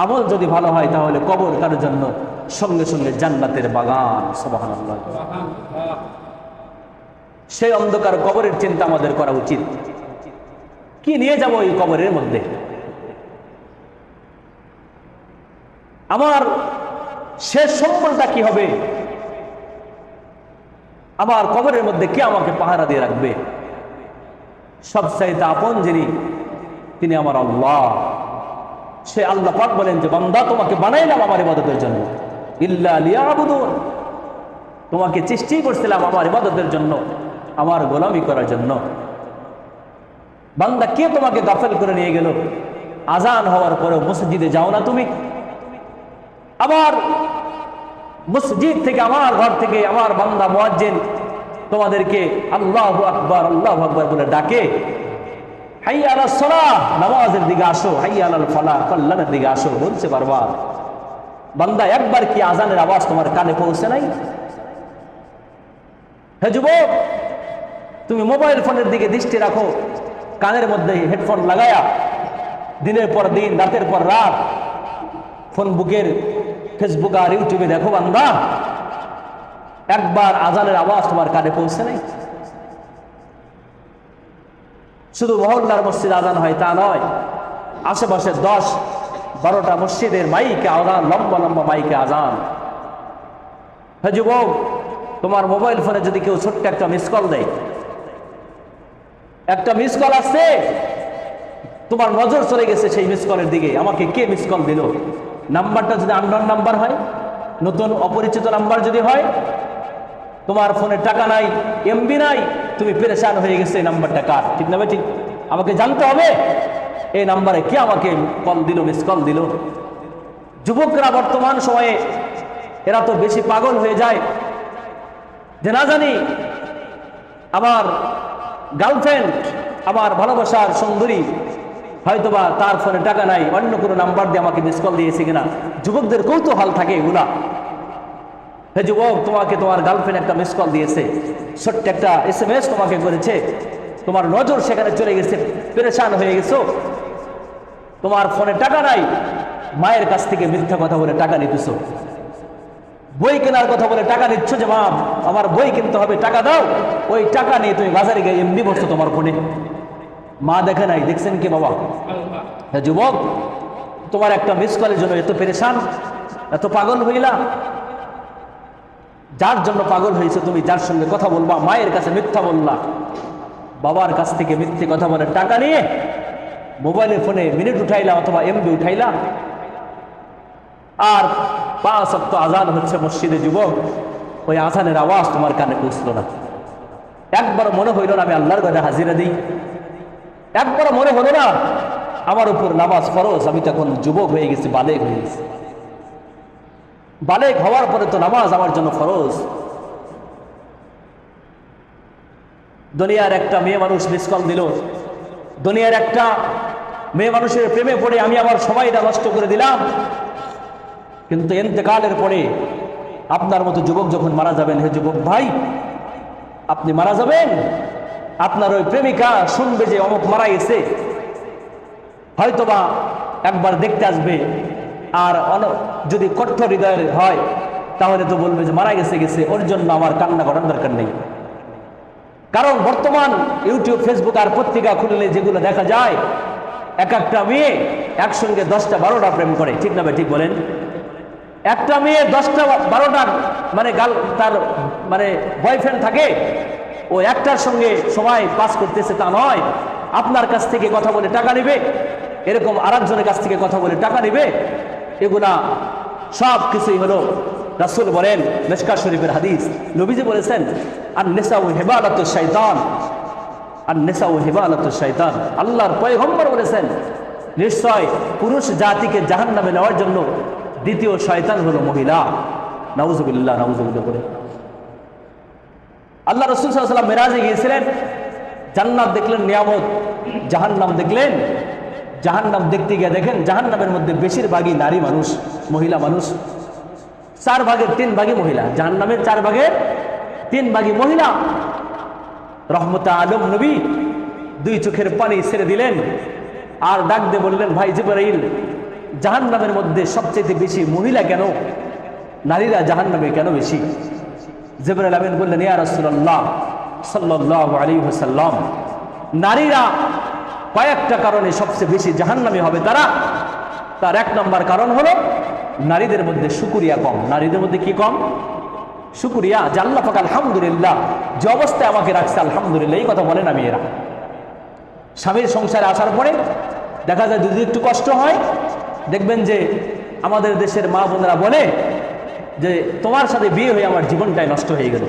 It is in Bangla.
আমল যদি ভালো হয় তাহলে কবর কারোর জন্য সঙ্গে সঙ্গে জান্নাতের বাগান। সুবহানাল্লাহ। সেই অন্ধকার কবরের চিন্তা আমাদের করা উচিত। কি নিয়ে যাব এই কবরের মধ্যে? আমার শেষ সম্বলটা কি হবে? আমার কবরের মধ্যে কে আমাকে পাহারা দিয়ে রাখবে? সবচাইতে আপন যিনি, তিনি আমার আল্লাহ। সে আল্লাহ পাক বলেন যে বান্দা, তোমাকে বানাইলাম আমার ইবাদতের জন্য, ইল্লা লিয়াবুদুন, তোমাকে সৃষ্টি করছিলাম আমার ইবাদতের জন্য, আমার গোলামি করার জন্য। বান্দা, কে তোমাকে গাফেল করে নিয়ে গেল? আজান হওয়ার পরেও মসজিদে যাও না তুমি? আবার মসজিদ থেকে, আমার ঘর থেকে আমার বান্দা মুয়াজ্জিন তোমাদেরকে আল্লাহু আকবার আল্লাহু আকবার বলে ডাকে, হাইয়া আলাস সালাহ, নামাজের দিকে আসো, হাইয়া আলাল ফালাহ, কল্যাণের দিকে আসো বলছে বারবার। বান্দা, একবার কি আজানের আওয়াজ তোমার কানে পৌঁছে নাই? হে যুবক, তুমি মোবাইল ফোনের দিকে দৃষ্টি রাখো, কানের মধ্যে হেডফোন লাগায়া দিনের পর দিন, রাতের পর রাত ফোন বুকের ফেসবুক আর ইউটিউবে দেখো। বান্দা, একবার আজানের আওয়াজ তোমার কানে পৌঁছে নাই? শুধু মহল্লার মসজিদ আজান হয় তা নয়, আশেপাশে 10-12টা মসজিদের মাইকে আজান, লম্বা লম্বা মাইকে আজান। হে যুবক, তোমার মোবাইল ফোনে যদি কেউ ছোট্ট একটা মিস কল দেয়, একটা মিস কল আসছে, তোমার নজর চলে গেছে সেই মিস কলের দিকে, আমাকে কে মিস কল দিল? নাম্বারটা যদি আননোন নাম্বার হয়, নতুন অপরিচিত নাম্বার যদি হয়, তোমার ফোনে টাকা নাই, এমবি নাই, তুমি পেরেশান হয়ে গেছে এই নাম্বারটা কার, ঠিক না? ঠিক, আমাকে জানতে হবে এই নাম্বারে কে আমাকে কল দিল, মিস কল দিল। যুবকরা বর্তমান সময়ে এরা তো বেশি পাগল হয়ে যায় যে না জানি আমার গার্লফ্রেন্ড, আমার ভালোবাসার সুন্দরী হয়তোবা তার ফোনে টাকা নাই, অন্য কোনো নাম্বার দিয়ে আমাকে মিস কল দিয়েছে কিনা। যুবকদের কৌতূহল থাকে এগুলা। হে যুবক, তোমাকে তোমার গার্লফ্রেন্ড একটা মিস কল দিয়েছে, ছোট্ট একটা SMS তোমাকে করেছে, তোমার নজর সেখানে চলে গেছে, পেরেশান হয়ে গেছো, তোমার ফোনে টাকা নাই, মায়ের কাছ থেকে মিথ্যা কথা বলে টাকা নিতেছো, বই কেনার কথা বলে টাকা নিচ্ছ যে মা আমার বই কিনতে হবে, টাকা দাও। ওই টাকা নিয়ে তুমি বাজারে গিয়ে এমনি বসছো তোমার ফোনে, মা দেখে নাই, দেখছেন কি বাবা? হ্যাঁ যুবক, তোমার একটা মিস কলের জন্য এত পেরেশান, এত পাগল হইলা। যার জন্য পাগল হয়েছে তুমি, যার সঙ্গে কথা বলবা, মায়ের কাছে মিথ্যা বললা, বাবার কাছ থেকে মিথ্যে কথা বলে টাকা নিয়ে মোবাইলের ফোনে মিনিট উঠাইলা অথবা এমবি উঠাইলা। আর 5 ওয়াক্ত আজান হচ্ছে মসজিদে, যুবক, ওই আজানের আওয়াজ তোমার কানে পৌঁছলো না। একবার মনে হইল না আমি আল্লাহর ঘরে হাজিরা দিই? একবার মনে হলো না আমার উপর নামাজ ফরজ? আমি তখন যুবক হয়ে গেছি, বালেগ হয়ে গেছি। বালেগ হওয়ার পরে তো নামাজ আমার জন্য ফরজ। দুনিয়ার একটা মেয়ে মানুষ মিস কল দিল, দুনিয়ার একটা মেয়ে মানুষের প্রেমে পড়ে আমি আমার সময়টা নষ্ট করে দিলাম। কিন্তু ইন্তেকালের পরে আপনার মতো যুবক যখন মারা যাবেন, হে যুবক ভাই, আপনি মারা যাবেন, আপনার ওই প্রেমিকা শুনবে যে অমুক মারা গেছে, হয়তোবা একবার দেখতে আসবে। আর যদি কঠোর হৃদয়ের হয় তাহলে তো বলবে যে মারা গেছে গেছে, ওর জন্য আমার কান্না করার দরকার নেই। কারণ বর্তমান ইউটিউব, ফেসবুক আর পত্রিকা খুললে যেগুলো দেখা যায়, এক একটা মেয়ে একসঙ্গে 10টা-12টা প্রেম করে, ঠিক না ভাই? ঠিক বলেন। একটা মেয়ে 10টা-12টা মানে তার মানে বয়ফ্রেন্ড থাকে, ও একটার সঙ্গে সময় পাস করতেছে তা নয়, আপনার কাছ থেকে কথা বলে টাকা নেবে, এরকম আরেকজনের কাছ থেকে কথা বলে টাকা নেবে। এগুলা সব কিছুই হলো, রাসূল বলেন, মিশকাত শরীফের হাদিস, নবীজি বলেছেন, আন-নিসাউ হিবালাতুশ শাইতান, আন-নিসাউ হিবালাতুশ শাইতান। আল্লাহর পয়গম্বর বলেছেন, নিশ্চয় পুরুষ জাতিকে জাহান্নামে নেওয়ার জন্য দ্বিতীয় শয়তান হলো মহিলা। নাউযুবিল্লাহ, নাউযুবিল্লাহ বলে। আল্লাহ রাসূল সাল্লাল্লাহু আলাইহি ওয়াসাল্লাম মেরাজে গিয়েছিলেন, জান্নাত দেখলেন নিয়ামত, জাহান্নাম দেখলেন। জাহান্নাম দেখতে গিয়ে দেখেন জাহান্নামের মধ্যে বেশিরভাগই নারী মানুষ, মহিলা মানুষ। 4 ভাগের 3 ভাগই মহিলা, জাহান্নামের 4 ভাগের 3 ভাগই মহিলা। রহমতে আলম নবী 2 চোখের পানি ছেড়ে দিলেন আর ডাক দিয়ে বললেন, ভাই জিবরাইল, জাহান্নামের মধ্যে সবচেয়ে বেশি মহিলা কেন, নারীরা জাহান্নামে কেন বেশি? জিবরাইল আমিন বললেন, ইয়া রাসূলুল্লাহ সাল্লাল্লাহু আলাইহি ওয়াসাল্লাম, নারীরা কয়েকটা কারণে সবচেয়ে বেশি জাহান্নামী হবে তারা। তার এক নম্বর কারণ হলো নারীদের মধ্যে শুকরিয়া কম। নারীদের মধ্যে কি কম? শুকরিয়া। যে আল্লাহ পাক আলহামদুলিল্লাহ, যে অবস্থায় আমাকে রাখছে আলহামদুলিল্লাহ, এই কথা বলে না মেয়েরা। স্বামীর সংসারে আসার পরে দেখা যায় যদি একটু কষ্ট হয়, দেখবেন যে আমাদের দেশের মা বোনেরা বলে যে তোমার সাথে বিয়ে হয়ে আমার জীবনটাই নষ্ট হয়ে গেল।